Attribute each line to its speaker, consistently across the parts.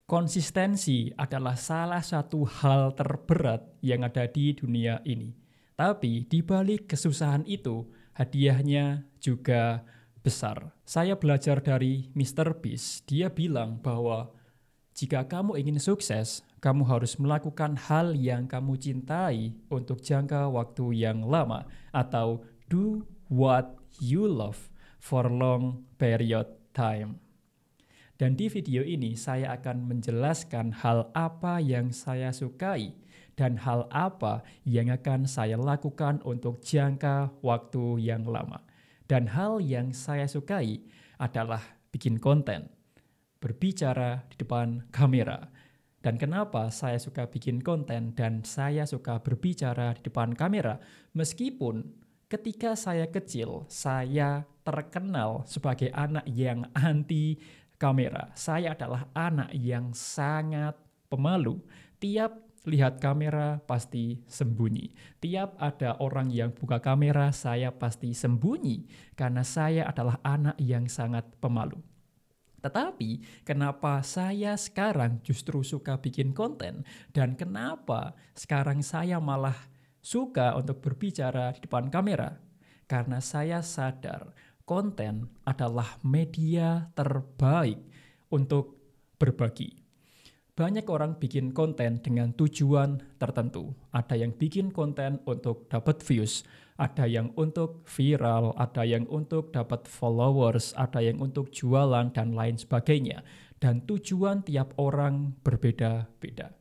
Speaker 1: Konsistensi adalah salah satu hal terberat yang ada di dunia ini. Tapi di balik kesusahan itu, hadiahnya juga besar. Saya belajar dari Mr. Beast. Dia bilang bahwa jika kamu ingin sukses, kamu harus melakukan hal yang kamu cintai untuk jangka waktu yang lama, atau do what you love for long period time. Dan di video ini saya akan menjelaskan hal apa yang saya sukai dan hal apa yang akan saya lakukan untuk jangka waktu yang lama. Dan hal yang saya sukai adalah bikin konten, berbicara di depan kamera. Dan kenapa saya suka bikin konten dan saya suka berbicara di depan kamera? Meskipun ketika saya kecil, saya terkenal sebagai anak yang anti kamera. Saya adalah anak yang sangat pemalu. Tiap lihat kamera pasti sembunyi. Tiap ada orang yang buka kamera, saya pasti sembunyi karena saya adalah anak yang sangat pemalu. Tetapi kenapa saya sekarang justru suka bikin konten dan kenapa sekarang saya malah suka untuk berbicara di depan kamera? Karena saya sadar konten adalah media terbaik untuk berbagi. Banyak orang bikin konten dengan tujuan tertentu. Ada yang bikin konten untuk dapat views, ada yang untuk viral, ada yang untuk dapat followers, ada yang untuk jualan, dan lain sebagainya. Dan tujuan tiap orang berbeda-beda.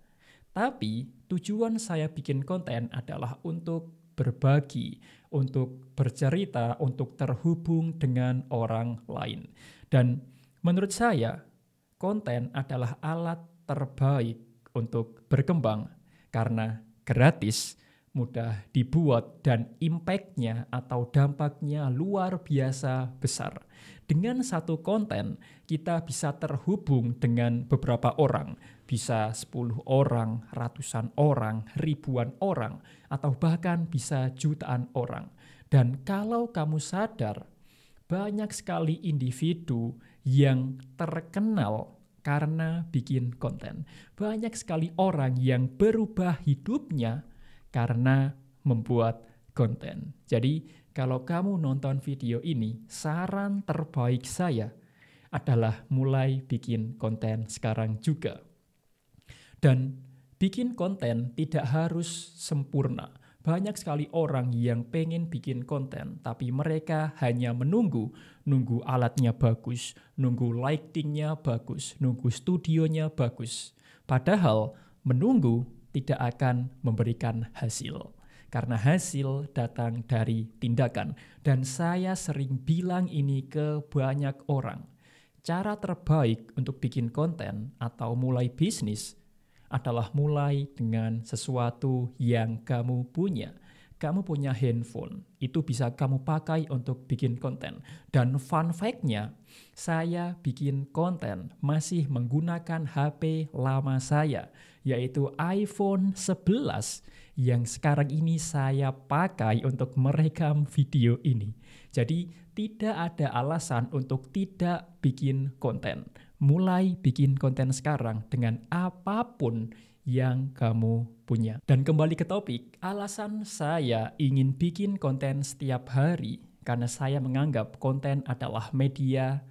Speaker 1: Tapi tujuan saya bikin konten adalah untuk berbagi, untuk bercerita, untuk terhubung dengan orang lain. Dan menurut saya, konten adalah alat terbaik untuk berkembang karena gratis, mudah dibuat, dan impact-nya atau dampaknya luar biasa besar. Dengan satu konten, kita bisa terhubung dengan beberapa orang, bisa 10 orang, ratusan orang, ribuan orang, atau bahkan bisa jutaan orang. Dan kalau kamu sadar, banyak sekali individu yang terkenal karena bikin konten. Banyak sekali orang yang berubah hidupnya karena membuat konten. Jadi, kalau kamu nonton video ini, saran terbaik saya adalah mulai bikin konten sekarang juga. Dan bikin konten tidak harus sempurna. Banyak sekali orang yang pengen bikin konten, tapi mereka hanya nunggu alatnya bagus, nunggu lightingnya bagus, nunggu studionya bagus. Padahal menunggu tidak akan memberikan hasil. Karena hasil datang dari tindakan. Dan saya sering bilang ini ke banyak orang. Cara terbaik untuk bikin konten atau mulai bisnis adalah mulai dengan sesuatu yang kamu punya. Kamu punya handphone, itu bisa kamu pakai untuk bikin konten. Dan fun fact-nya, saya bikin konten masih menggunakan HP lama saya, yaitu iPhone 11 yang sekarang ini saya pakai untuk merekam video ini. Jadi tidak ada alasan untuk tidak bikin konten. Mulai bikin konten sekarang dengan apapun yang kamu punya. Dan kembali ke topik, alasan saya ingin bikin konten setiap hari karena saya menganggap konten adalah media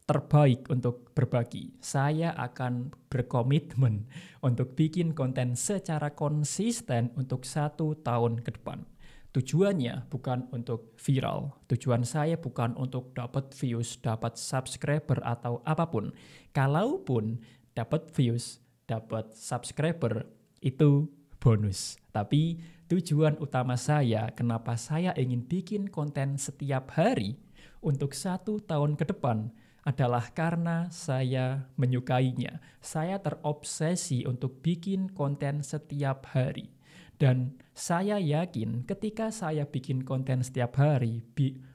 Speaker 1: terbaik untuk berbagi. Saya akan berkomitmen untuk bikin konten secara konsisten untuk 1 tahun ke depan. Tujuannya bukan untuk viral. Tujuan saya bukan untuk dapat views, dapat subscriber atau apapun. Kalaupun dapat views, dapat subscriber, itu bonus. Tapi tujuan utama saya, kenapa saya ingin bikin konten setiap hari untuk 1 tahun ke depan, adalah karena saya menyukainya. Saya terobsesi untuk bikin konten setiap hari. Dan saya yakin ketika saya bikin konten setiap hari,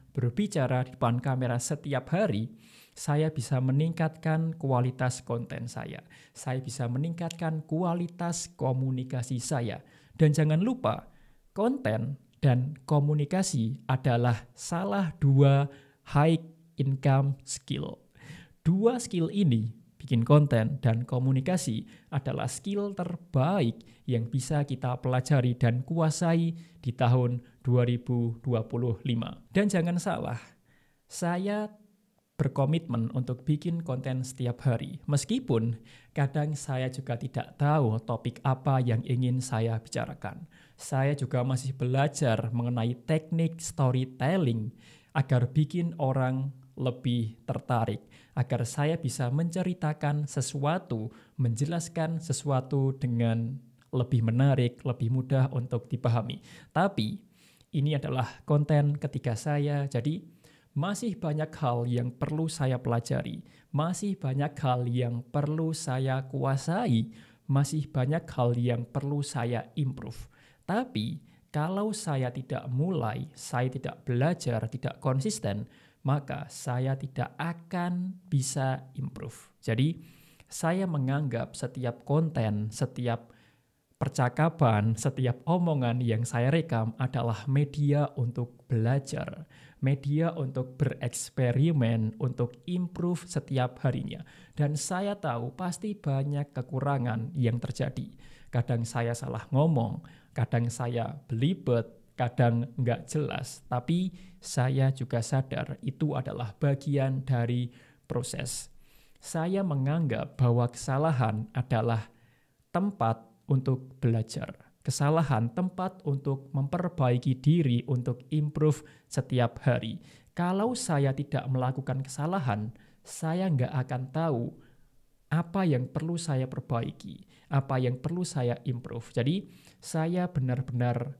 Speaker 1: berbicara di depan kamera setiap hari, saya bisa meningkatkan kualitas konten saya. Saya bisa meningkatkan kualitas komunikasi saya. Dan jangan lupa, konten dan komunikasi adalah salah 2 high income skill. 2 skill ini bikin konten dan komunikasi adalah skill terbaik yang bisa kita pelajari dan kuasai di tahun 2025. Dan jangan salah, saya berkomitmen untuk bikin konten setiap hari. Meskipun kadang saya juga tidak tahu topik apa yang ingin saya bicarakan. Saya juga masih belajar mengenai teknik storytelling agar bikin orang lebih tertarik, agar saya bisa menceritakan sesuatu, menjelaskan sesuatu dengan lebih menarik, lebih mudah untuk dipahami. Tapi ini adalah konten ketiga saya, jadi masih banyak hal yang perlu saya pelajari, masih banyak hal yang perlu saya kuasai, masih banyak hal yang perlu saya improve. Tapi kalau saya tidak mulai, saya tidak belajar, tidak konsisten, maka saya tidak akan bisa improve. Jadi saya menganggap setiap konten, setiap percakapan, setiap omongan yang saya rekam adalah media untuk belajar, media untuk bereksperimen, untuk improve setiap harinya. Dan saya tahu pasti banyak kekurangan yang terjadi. Kadang saya salah ngomong, kadang saya belibet, kadang nggak jelas. Tapi saya juga sadar itu adalah bagian dari proses. Saya menganggap bahwa kesalahan adalah tempat untuk belajar. Kesalahan tempat untuk memperbaiki diri, untuk improve setiap hari. Kalau saya tidak melakukan kesalahan, saya nggak akan tahu apa yang perlu saya perbaiki, apa yang perlu saya improve. Jadi saya benar-benar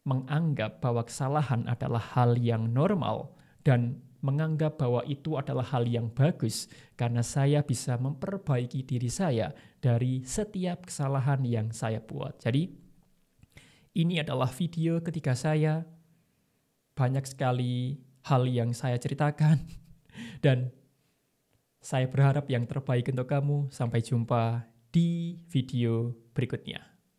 Speaker 1: menganggap bahwa kesalahan adalah hal yang normal dan menganggap bahwa itu adalah hal yang bagus karena saya bisa memperbaiki diri saya dari setiap kesalahan yang saya buat. Jadi ini adalah video ketiga saya. Banyak sekali hal yang saya ceritakan dan saya berharap yang terbaik untuk kamu. Sampai jumpa di video berikutnya.